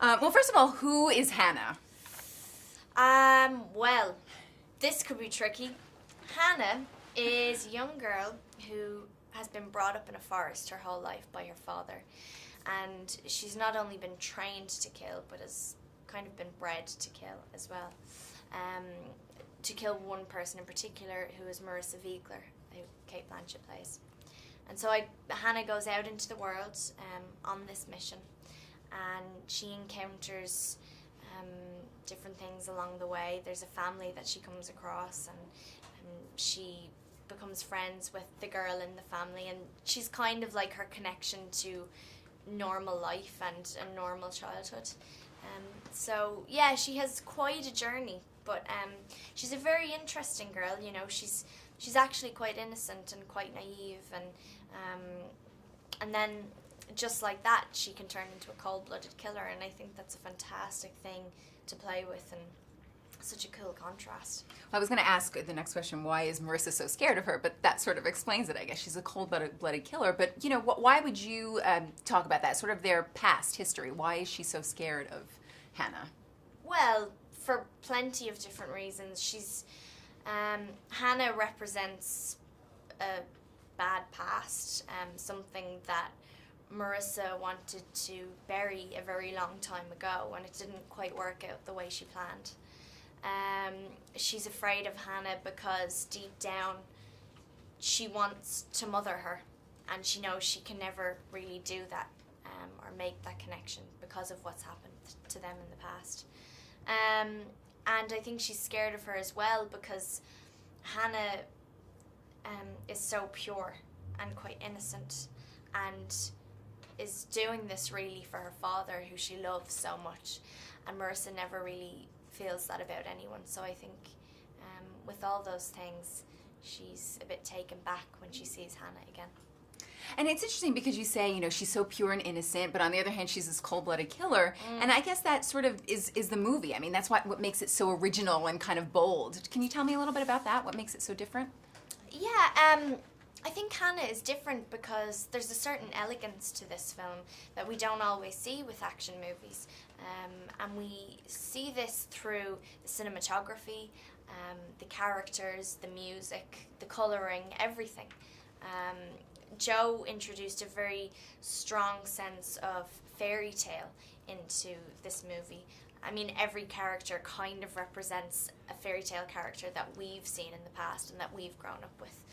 Well, first of all, who is Hanna? Well, this could be tricky. Hanna is a young girl who has been brought up in a forest her whole life by her father. And she's not only been trained to kill, but has kind of been bred to kill as well. To kill one person in particular, who is Marissa Viegler, who Kate Blanchett plays. And so Hanna goes out into the world on this mission, and she encounters different things along the way. There's a family that she comes across, and she becomes friends with the girl in the family, and she's kind of like her connection to normal life and a normal childhood. So yeah, she has quite a journey, but she's a very interesting girl. You know, she's actually quite innocent and quite naive, and then just like that, she can turn into a cold-blooded killer, and I think that's a fantastic thing to play with, and such a cool contrast. I was going to ask the next question, why is Marissa so scared of her? But that sort of explains it, I guess. She's a cold-blooded killer. But, you know, why would you talk about that, sort of their past history? Why is she so scared of Hanna? Well, for plenty of different reasons. Hanna represents a bad past, something that Marissa wanted to bury a very long time ago, and it didn't quite work out the way she planned. She's afraid of Hanna because deep down she wants to mother her, and she knows she can never really do that or make that connection because of what's happened to them in the past. And I think she's scared of her as well because Hanna is so pure and quite innocent, and is doing this really for her father, who she loves so much, and Marissa never really feels that about anyone. So I think with all those things, she's a bit taken back when she sees Hanna again. And it's interesting because you say, you know, she's so pure and innocent, but on the other hand, she's this cold-blooded killer. And I guess that sort of is the movie. I mean, that's what makes it so original and kind of bold. Can you tell me a little bit about that? What makes it so different? Yeah, I think Hanna is different because there's a certain elegance to this film that we don't always see with action movies. And we see this through the cinematography, the characters, the music, the colouring, everything. Joe introduced a very strong sense of fairy tale into this movie. I mean, every character kind of represents a fairy tale character that we've seen in the past and that we've grown up with.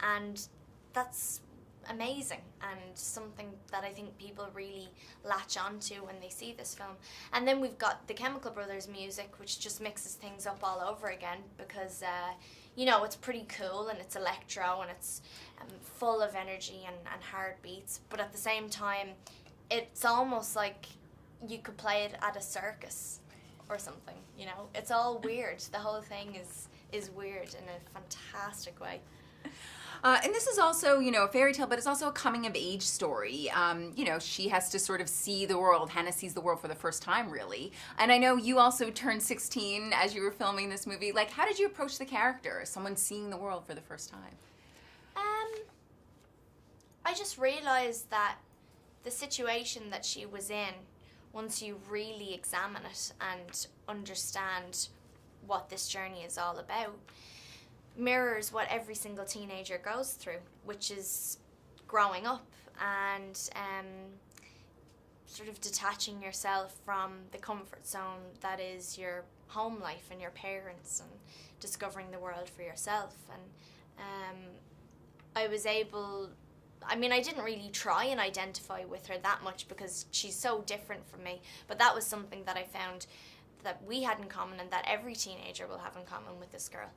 And that's amazing, and something that I think people really latch onto when they see this film. And then we've got the Chemical Brothers music, which just mixes things up all over again because, you know, it's pretty cool and it's electro and it's full of energy and hard beats, but at the same time, it's almost like you could play it at a circus or something, you know? It's all weird. The whole thing is weird in a fantastic way. And this is also, you know, a fairy tale, but it's also a coming-of-age story. You know, she has to sort of see the world. Hanna sees the world for the first time, really. And I know you also turned 16 as you were filming this movie. Like, how did you approach the character as someone seeing the world for the first time? I just realized that the situation that she was in, once you really examine it and understand what this journey is all about, mirrors what every single teenager goes through, which is growing up and sort of detaching yourself from the comfort zone that is your home life and your parents, and discovering the world for yourself. And I was able, I mean, I didn't really try and identify with her that much because she's so different from me, but that was something that I found that we had in common and that every teenager will have in common with this girl.